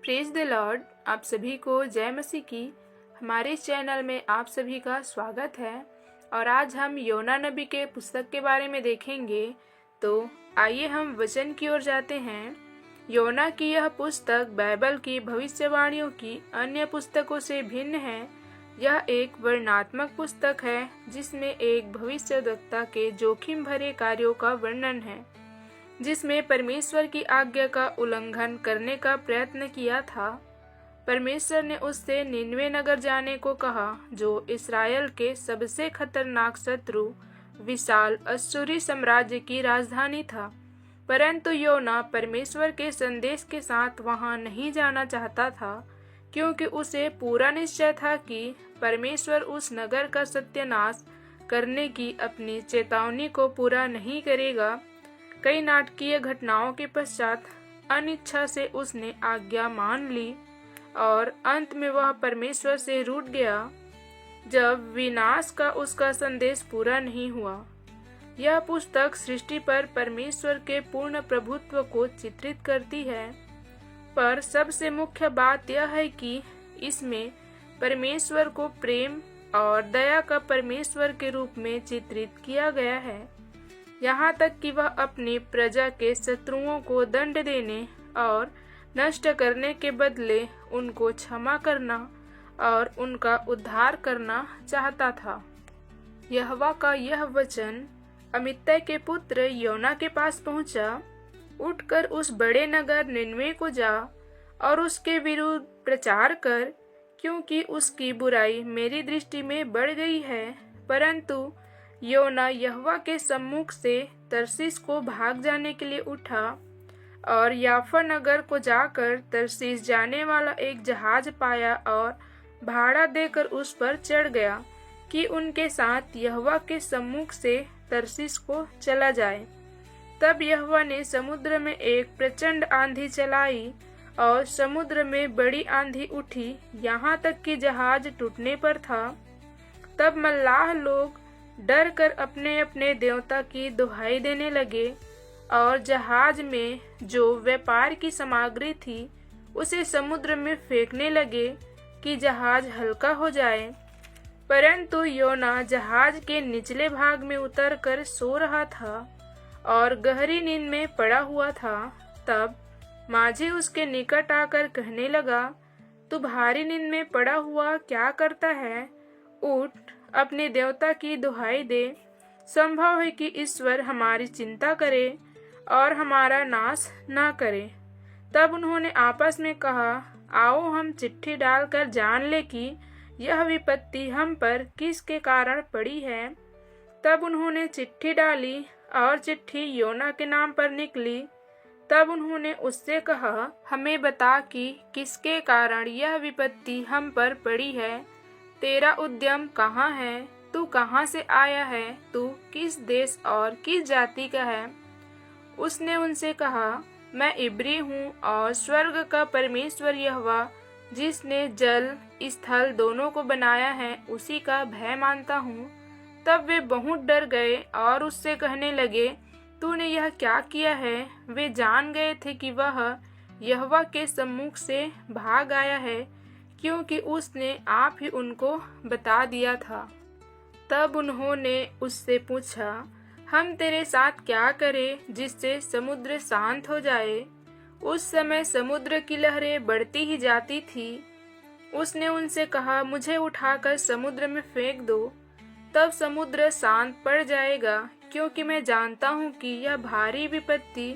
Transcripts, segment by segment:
Praise the Lord. आप सभी को जय मसीह की। हमारे इस चैनल में आप सभी का स्वागत है और आज हम योना नबी के पुस्तक के बारे में देखेंगे। तो आइए हम वचन की ओर जाते हैं। योना की यह पुस्तक बाइबल की भविष्यवाणियों की अन्य पुस्तकों से भिन्न है। यह एक वर्णनात्मक पुस्तक है जिसमें एक भविष्यवक्ता के जोखिम भरे कार्यों का वर्णन है, जिसमें परमेश्वर की आज्ञा का उल्लंघन करने का प्रयत्न किया था। परमेश्वर ने उससे निनवे नगर जाने को कहा, जो इस्राएल के सबसे खतरनाक शत्रु विशाल अश्शूरी साम्राज्य की राजधानी था। परंतु योना परमेश्वर के संदेश के साथ वहां नहीं जाना चाहता था, क्योंकि उसे पूरा निश्चय था कि परमेश्वर उस नगर का सत्यानाश करने की अपनी चेतावनी को पूरा नहीं करेगा। कई नाटकीय घटनाओं के पश्चात अनिच्छा से उसने आज्ञा मान ली और अंत में वह परमेश्वर से रूठ गया जब विनाश का उसका संदेश पूरा नहीं हुआ। यह पुस्तक सृष्टि पर परमेश्वर के पूर्ण प्रभुत्व को चित्रित करती है, पर सबसे मुख्य बात यह है कि इसमें परमेश्वर को प्रेम और दया का परमेश्वर के रूप में चित्रित किया गया है, यहाँ तक कि वह अपनी प्रजा के शत्रुओं को दंड देने और नष्ट करने के बदले उनको क्षमा करना और उनका उद्धार करना चाहता था। यहोवा का यह वचन अमित्तै के पुत्र योना के पास पहुंचा। उठकर उस बड़े नगर निनवे को जा और उसके विरुद्ध प्रचार कर, क्योंकि उसकी बुराई मेरी दृष्टि में बढ़ गई है। परंतु योना यहोवा के सम्मुख से तरसीस को भाग जाने के लिए उठा और याफा नगर को जाकर तरसीस जाने वाला एक जहाज पाया और भाड़ा देकर उस पर चढ़ गया कि उनके साथ यहोवा के सम्मुख से तरसीस को चला जाए। तब यहोवा ने समुद्र में एक प्रचंड आंधी चलाई और समुद्र में बड़ी आंधी उठी, यहाँ तक कि जहाज टूटने पर था। तब मल्लाह लोग डर कर अपने अपने देवता की दुहाई देने लगे और जहाज में जो व्यापार की सामग्री थी उसे समुद्र में फेंकने लगे कि जहाज हल्का हो जाए। परंतु योना जहाज के निचले भाग में उतरकर सो रहा था और गहरी नींद में पड़ा हुआ था। तब माझी उसके निकट आकर कहने लगा, तू भारी नींद में पड़ा हुआ क्या करता है? उठ, अपने देवता की दुहाई दे। संभव है कि ईश्वर हमारी चिंता करे और हमारा नाश ना करे। तब उन्होंने आपस में कहा, आओ हम चिट्ठी डालकर जान ले कि यह विपत्ति हम पर किसके कारण पड़ी है। तब उन्होंने चिट्ठी डाली और चिट्ठी योना के नाम पर निकली। तब उन्होंने उससे कहा, हमें बता कि किसके कारण यह विपत्ति हम पर पड़ी है। तेरा उद्यम कहाँ है? तू कहाँ से आया है? तू किस देश और किस जाति का है? उसने उनसे कहा, मैं इब्री हूँ और स्वर्ग का परमेश्वर यहोवा, जिसने जल स्थल दोनों को बनाया है, उसी का भय मानता हूँ। तब वे बहुत डर गए और उससे कहने लगे, तूने यह क्या किया है? वे जान गए थे कि वह यहोवा के सम्मुख से भाग आया है, क्योंकि उसने आप ही उनको बता दिया था। तब उन्होंने उससे पूछा, हम तेरे साथ क्या करें जिससे समुद्र शांत हो जाए? उस समय समुद्र की लहरें बढ़ती ही जाती थी। उसने उनसे कहा, मुझे उठाकर समुद्र में फेंक दो, तब समुद्र शांत पड़ जाएगा, क्योंकि मैं जानता हूँ कि यह भारी विपत्ति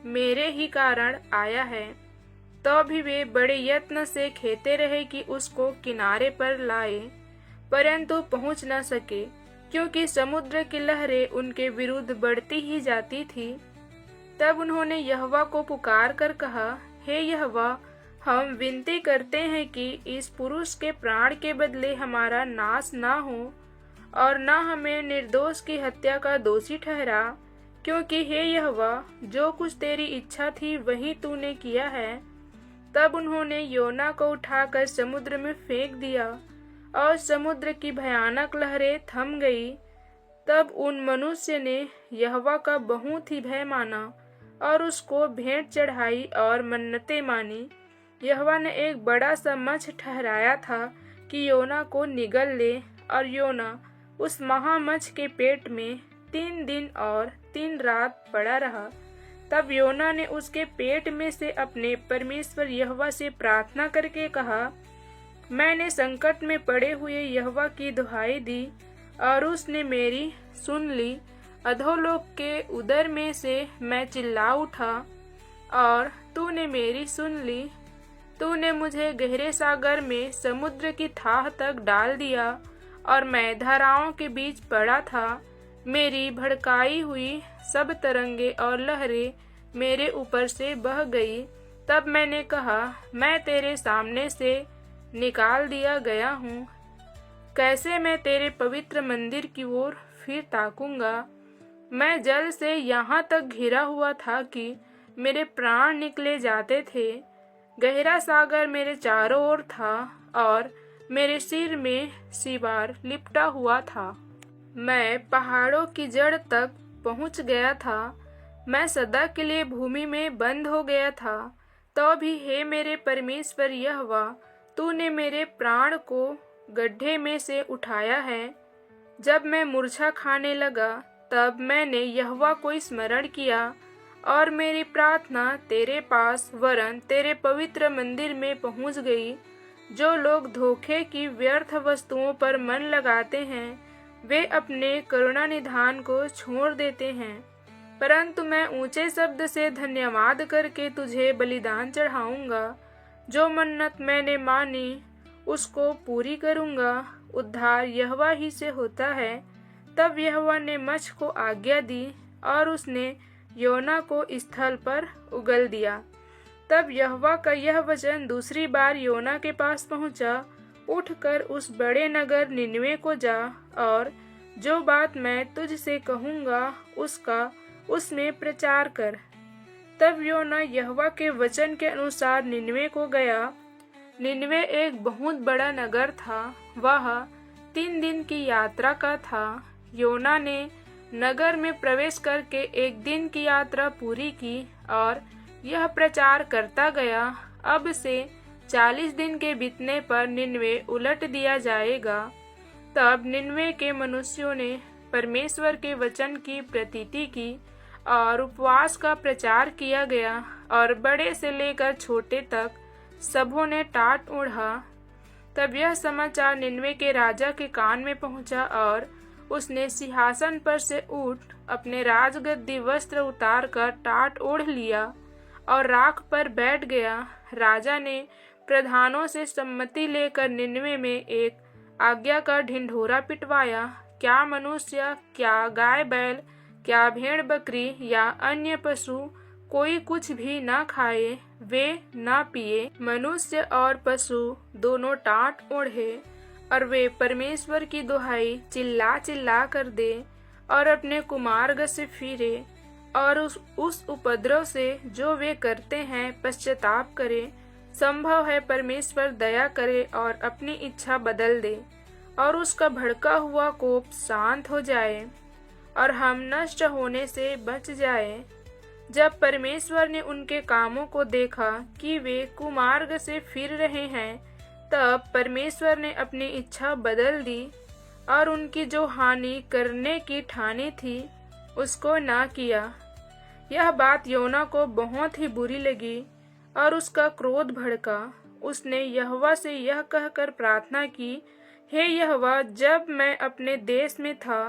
मेरे ही कारण आया है। तो भी वे बड़े यत्न से खेते रहे कि उसको किनारे पर लाए, परंतु पहुंच न सके, क्योंकि समुद्र की लहरें उनके विरुद्ध बढ़ती ही जाती थी। तब उन्होंने यहोवा को पुकार कर कहा, हे यहोवा, हम विनती करते हैं कि इस पुरुष के प्राण के बदले हमारा नाश ना हो और न हमें निर्दोष की हत्या का दोषी ठहरा, क्योंकि हे यहोवा, जो कुछ तेरी इच्छा थी वही तूने किया है। तब उन्होंने योना को उठाकर समुद्र में फेंक दिया और समुद्र की भयानक लहरें थम गई। तब उन मनुष्य ने यहोवा का बहुत ही भय माना और उसको भेंट चढ़ाई और मन्नतें मानी। यहोवा ने एक बड़ा सा मच्छ ठहराया था कि योना को निगल ले, और योना उस महामच्छ के पेट में 3 दिन और 3 रात पड़ा रहा। तब योना ने उसके पेट में से अपने परमेश्वर यहोवा से प्रार्थना करके कहा, मैंने संकट में पड़े हुए यहोवा की दुहाई दी और उसने मेरी सुन ली। अधोलोक के उदर में से मैं चिल्ला उठा और तूने मेरी सुन ली। तूने मुझे गहरे सागर में समुद्र की थाह तक डाल दिया और मैं धाराओं के बीच पड़ा था। मेरी भड़काई हुई सब तरंगे और लहरें मेरे ऊपर से बह गई। तब मैंने कहा, मैं तेरे सामने से निकाल दिया गया हूँ। कैसे मैं तेरे पवित्र मंदिर की ओर फिर ताकूंगा। मैं जल से यहाँ तक घिरा हुआ था कि मेरे प्राण निकले जाते थे। गहरा सागर मेरे चारों ओर था और मेरे सिर में सिवार लिपटा हुआ था। मैं पहाड़ों की जड़ तक पहुँच गया था। मैं सदा के लिए भूमि में बंद हो गया था। तो भी हे मेरे परमेश्वर यहोवा, तूने मेरे प्राण को गड्ढे में से उठाया है। जब मैं मूर्छा खाने लगा तब मैंने यहोवा को स्मरण किया और मेरी प्रार्थना तेरे पास वरन तेरे पवित्र मंदिर में पहुंच गई। जो लोग धोखे की व्यर्थ वस्तुओं पर मन लगाते हैं, वे अपने करुणा निधान को छोड़ देते हैं। परंतु मैं ऊंचे शब्द से धन्यवाद करके तुझे बलिदान चढ़ाऊंगा। जो मन्नत मैंने मानी उसको पूरी करूंगा। उद्धार यहोवा ही से होता है। तब यहोवा ने मच्छ को आज्ञा दी और उसने योना को स्थल पर उगल दिया। तब यहोवा का यह वचन दूसरी बार योना के पास पहुंचा, उठकर उस बड़े नगर निनवे को जा और जो बात मैं तुझसे कहूँगा उसका उसमें प्रचार कर। तब योना यहोवा के वचन के अनुसार निनवे को गया। निनवे एक बहुत बड़ा नगर था। वह 3 दिन की यात्रा का था। योना ने नगर में प्रवेश करके 1 दिन की यात्रा पूरी की और यह प्रचार करता गया, अब से 40 दिन के बीतने पर निनवे उलट दिया जाएगा। तब निनवे के मनुष्यों ने परमेश्वर के वचन की प्रतीति की और उपवास का प्रचार किया गया और बड़े से लेकर छोटे तक सबों ने टाट ओढ़ा। तब यह समाचार निनवे के राजा के कान में पहुंचा और उसने सिंहासन पर से उठ अपने राजगद्दी वस्त्र उतार कर टाट ओढ़ लिया और राख पर बैठ गया। राजा ने प्रधानों से सम्मति लेकर निनवे में एक आज्ञा का ढिंढोरा पिटवाया। क्या मनुष्य, क्या गाय बैल, क्या भेड़ बकरी या अन्य पशु कोई कुछ भी न खाए, वे न पिए। मनुष्य और पशु दोनों टाट ओढ़े और वे परमेश्वर की दुहाई चिल्ला चिल्ला कर दे और अपने कुमार्ग से फिरे और उस उपद्रव से जो वे करते हैं पश्चाताप करे। संभव है परमेश्वर दया करे और अपनी इच्छा बदल दे और उसका भड़का हुआ कोप शांत हो जाए और हम नष्ट होने से बच जाए। जब परमेश्वर ने उनके कामों को देखा कि वे कुमार्ग से फिर रहे हैं, तब परमेश्वर ने अपनी इच्छा बदल दी और उनकी जो हानि करने की ठानी थी उसको ना किया। यह बात योना को बहुत ही बुरी लगी और उसका क्रोध भड़का। उसने यहोवा से यह कहकर प्रार्थना की, हे यहोवा, जब मैं अपने देश में था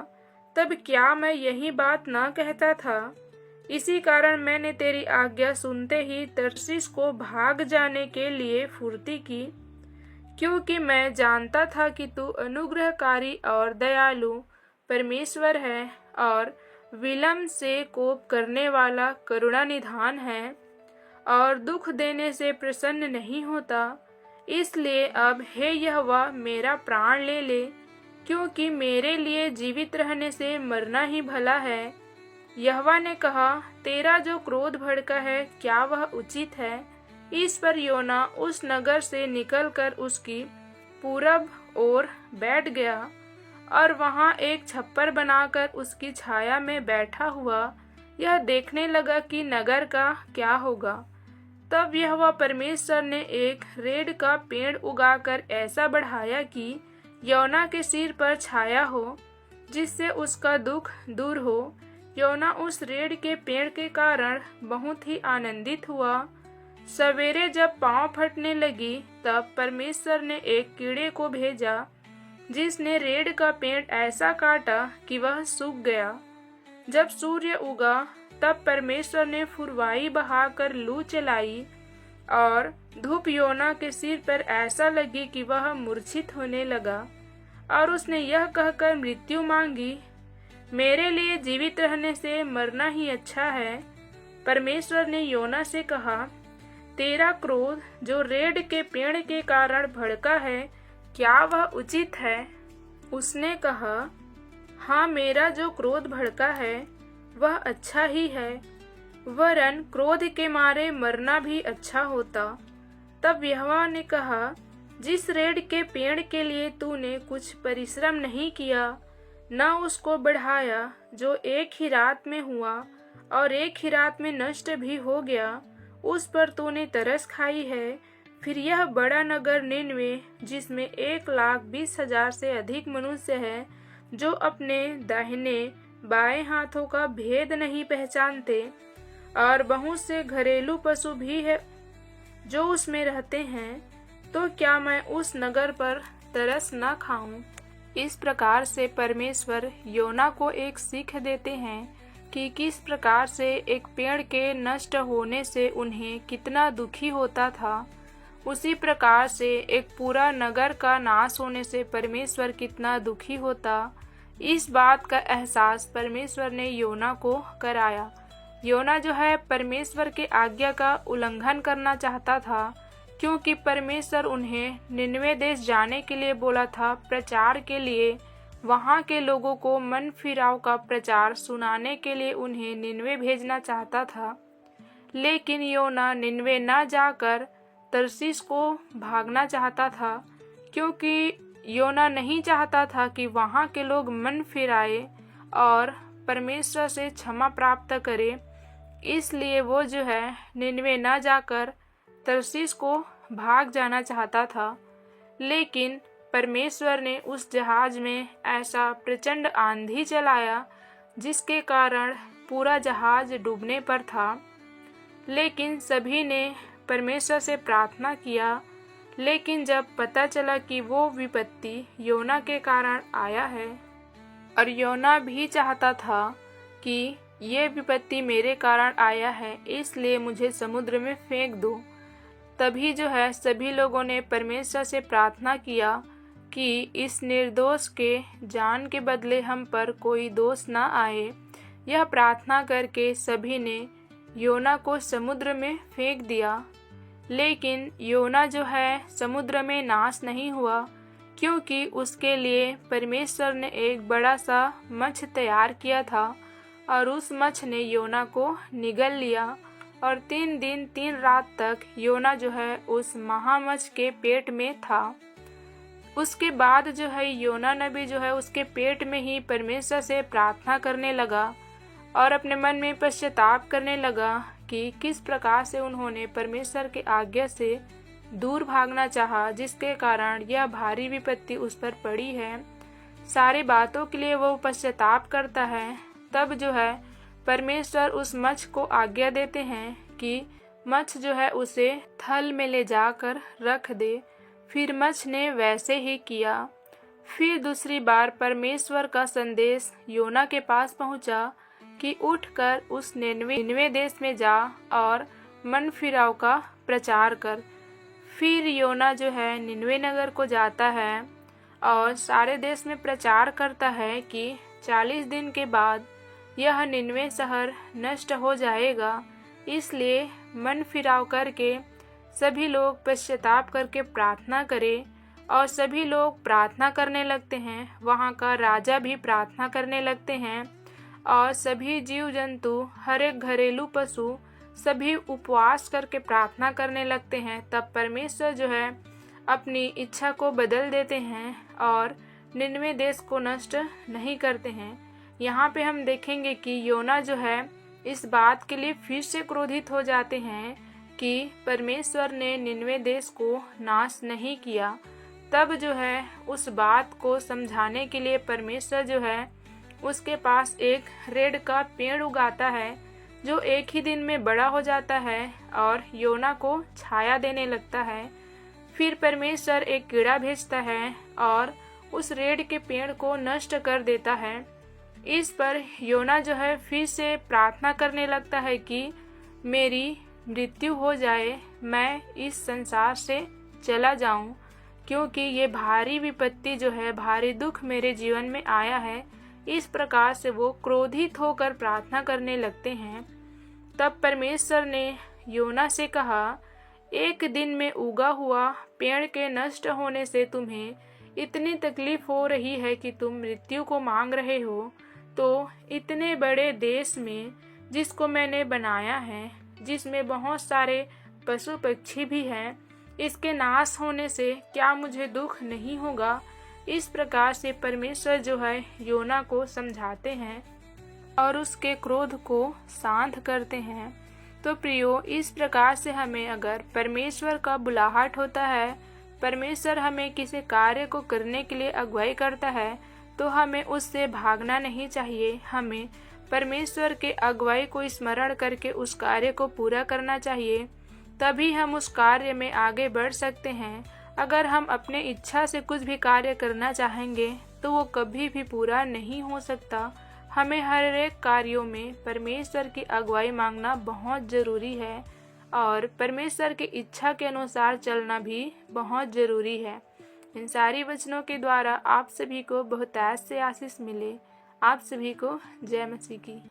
तब क्या मैं यही बात ना कहता था? इसी कारण मैंने तेरी आज्ञा सुनते ही तर्शीश को भाग जाने के लिए फुर्ती की, क्योंकि मैं जानता था कि तू अनुग्रहकारी और दयालु परमेश्वर है और विलम्ब से कोप करने वाला करुणा निधान है और दुख देने से प्रसन्न नहीं होता। इसलिए अब हे यहोवा, मेरा प्राण ले ले, क्योंकि मेरे लिए जीवित रहने से मरना ही भला है। यहोवा ने कहा, तेरा जो क्रोध भड़का है, क्या वह उचित है? इस पर योना उस नगर से निकलकर उसकी पूरब ओर बैठ गया और वहां एक छप्पर बनाकर उसकी छाया में बैठा हुआ यह देखने लगा कि नगर का क्या होगा। तब यहोवा परमेश्वर ने एक रेड का पेड़ उगाकर ऐसा बढ़ाया कि योना के सिर पर छाया हो, जिससे उसका दुख दूर हो। योना उस रेड के पेड़ के कारण बहुत ही आनंदित हुआ। सवेरे जब पाँव फटने लगी, तब परमेश्वर ने एक कीड़े को भेजा, जिसने रेड का पेड़ ऐसा काटा कि वह सूख गया। जब सूर्य उगा, तब परमेश्वर ने फुरवाई बहाकर लू चलाई और धूप योना के सिर पर ऐसा लगी कि वह मूर्छित होने लगा, और उसने यह कहकर मृत्यु मांगी, मेरे लिए जीवित रहने से मरना ही अच्छा है। परमेश्वर ने योना से कहा, तेरा क्रोध जो रेड के पेड़ के कारण भड़का है, क्या वह उचित है? उसने कहा, हाँ, मेरा जो क्रोध भड़का है वह अच्छा ही है, वरन क्रोध के मारे मरना भी अच्छा होता। तब यहोवा ने कहा, जिस रेड के पेड़ के लिए तूने कुछ परिश्रम नहीं किया, न उसको बढ़ाया, जो एक ही रात में हुआ और एक ही रात में नष्ट भी हो गया, उस पर तूने तरस खाई है। फिर यह बड़ा नगर निनवे, जिसमें 1,20,000 से अधिक मनुष्य है, जो अपने दाहिने बाएं हाथों का भेद नहीं पहचानते, और बहुत से घरेलू पशु भी है जो उसमें रहते हैं, तो क्या मैं उस नगर पर तरस न खाऊं? इस प्रकार से परमेश्वर योना को एक सीख देते हैं कि किस प्रकार से एक पेड़ के नष्ट होने से उन्हें कितना दुखी होता था। उसी प्रकार से एक पूरा नगर का नाश होने से परमेश्वर कितना दुखी होता, इस बात का एहसास परमेश्वर ने योना को कराया। योना जो है परमेश्वर के आज्ञा का उल्लंघन करना चाहता था, क्योंकि परमेश्वर उन्हें निनवे देश जाने के लिए बोला था, प्रचार के लिए। वहाँ के लोगों को मन फिराव का प्रचार सुनाने के लिए उन्हें निनवे भेजना चाहता था। लेकिन योना निनवे न जाकर तरसीस को भागना चाहता था, क्योंकि योना नहीं चाहता था कि वहाँ के लोग मन फिराए और परमेश्वर से क्षमा प्राप्त करे। इसलिए वो जो है निनवे न जाकर तरसीस को भाग जाना चाहता था। लेकिन परमेश्वर ने उस जहाज में ऐसा प्रचंड आंधी चलाया, जिसके कारण पूरा जहाज डूबने पर था। लेकिन सभी ने परमेश्वर से प्रार्थना किया। लेकिन जब पता चला कि वो विपत्ति योना के कारण आया है, और योना भी चाहता था कि ये विपत्ति मेरे कारण आया है, इसलिए मुझे समुद्र में फेंक दो, तभी जो है सभी लोगों ने परमेश्वर से प्रार्थना किया कि इस निर्दोष के जान के बदले हम पर कोई दोष ना आए। यह प्रार्थना करके सभी ने योना को समुद्र में फेंक दिया। लेकिन योना जो है समुद्र में नाश नहीं हुआ, क्योंकि उसके लिए परमेश्वर ने एक बड़ा सा मत्स्य तैयार किया था, और उस मत्स्य ने योना को निगल लिया, और 3 दिन 3 रात तक योना जो है उस महामत्स्य के पेट में था। उसके बाद जो है योना नबी जो है उसके पेट में ही परमेश्वर से प्रार्थना करने लगा, और अपने मन में पश्चाताप करने लगा कि किस प्रकार से उन्होंने परमेश्वर के आज्ञा से दूर भागना चाहा, जिसके कारण यह भारी विपत्ति उस पर पड़ी है। सारी बातों के लिए वो पश्चाताप करता है। तब जो है परमेश्वर उस मत्स्य को आज्ञा देते हैं कि मत्स्य जो है उसे थल में ले जाकर रख दे। फिर मत्स्य ने वैसे ही किया। फिर दूसरी बार परमेश्वर का संदेश योना के पास पहुंचा कि उठकर उस निनवे देश में जा और मन फिराव का प्रचार कर। फिर योना जो है निनवे नगर को जाता है और सारे देश में प्रचार करता है कि 40 दिन के बाद यह निनवे शहर नष्ट हो जाएगा। इसलिए मन फिराव करके सभी लोग पश्चाताप करके प्रार्थना करें, और सभी लोग प्रार्थना करने लगते हैं। वहाँ का राजा भी प्रार्थना करने लगते हैं, और सभी जीव जंतु, हर एक घरेलू पशु सभी उपवास करके प्रार्थना करने लगते हैं। तब परमेश्वर जो है अपनी इच्छा को बदल देते हैं और निनवे देश को नष्ट नहीं करते हैं। यहाँ पे हम देखेंगे कि योना जो है इस बात के लिए फिर से क्रोधित हो जाते हैं कि परमेश्वर ने निनवे देश को नाश नहीं किया, तब जो है उस बात को समझाने के लिए परमेश्वर जो है उसके पास एक रेड़ का पेड़ उगाता है, जो एक ही दिन में बड़ा हो जाता है और योना को छाया देने लगता है। फिर परमेश्वर एक कीड़ा भेजता है और उस रेड़ के पेड़ को नष्ट कर देता है। इस पर योना जो है फिर से प्रार्थना करने लगता है कि मेरी मृत्यु हो जाए, मैं इस संसार से चला जाऊं, क्योंकि ये भारी विपत्ति जो है, भारी दुख मेरे जीवन में आया है। इस प्रकार से वो क्रोधित होकर प्रार्थना करने लगते हैं। तब परमेश्वर ने योना से कहा, एक दिन में उगा हुआ पेड़ के नष्ट होने से तुम्हें इतनी तकलीफ हो रही है कि तुम मृत्यु को मांग रहे हो, तो इतने बड़े देश में जिसको मैंने बनाया है, जिसमें बहुत सारे पशु पक्षी भी हैं, इसके नाश होने से क्या मुझे दुख नहीं होगा? इस प्रकार से परमेश्वर जो है योना को समझाते हैं और उसके क्रोध को शांत करते हैं। तो प्रियो, इस प्रकार से हमें अगर परमेश्वर का बुलाहट होता है, परमेश्वर हमें किसी कार्य को करने के लिए अगुवाई करता है, तो हमें उससे भागना नहीं चाहिए। हमें परमेश्वर के अगुवाई को स्मरण करके उस कार्य को पूरा करना चाहिए, तभी हम उस कार्य में आगे बढ़ सकते हैं। अगर हम अपने इच्छा से कुछ भी कार्य करना चाहेंगे तो वो कभी भी पूरा नहीं हो सकता। हमें हर एक कार्यों में परमेश्वर की अगुवाई मांगना बहुत ज़रूरी है और परमेश्वर की इच्छा के अनुसार चलना भी बहुत ज़रूरी है। इन सारी वचनों के द्वारा आप सभी को बहुतायत से आशीष मिले। आप सभी को जय मसीह की।